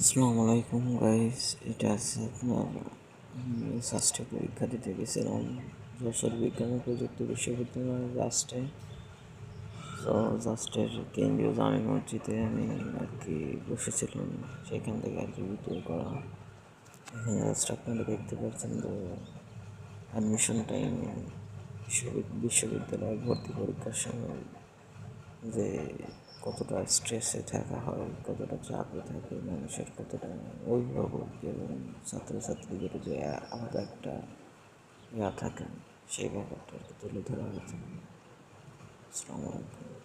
আসসালামু আলাইকুম গাইস, এটা আছে আপনার ষষ্ঠ পরীক্ষা দিতে গেছিলাম যশোর বিজ্ঞান ও প্রযুক্তি বিশ্ববিদ্যালয়ের লাস্টে। তো লাস্টের কেন্দ্রীয় জামে মসজিদে আমি আর কি বসেছিলাম, সেখান থেকে আর কি ভিডিও করা। এখানে জাস্ট আপনারা দেখতে পাচ্ছেন যে অ্যাডমিশন টাইমে বিশ্ববিদ্যালয়ের ভর্তি পরীক্ষার সময় যে কতটা স্ট্রেসে থাকা হয়, কতটা চাপে থাকে মানুষের, কতটা অভিভাবক এবং ছাত্রছাত্রীদের যে আলাদা একটা থাকে, সেই ব্যাপারটা তুলে ধরা হয়েছে। আসসালামু আলাইকুম।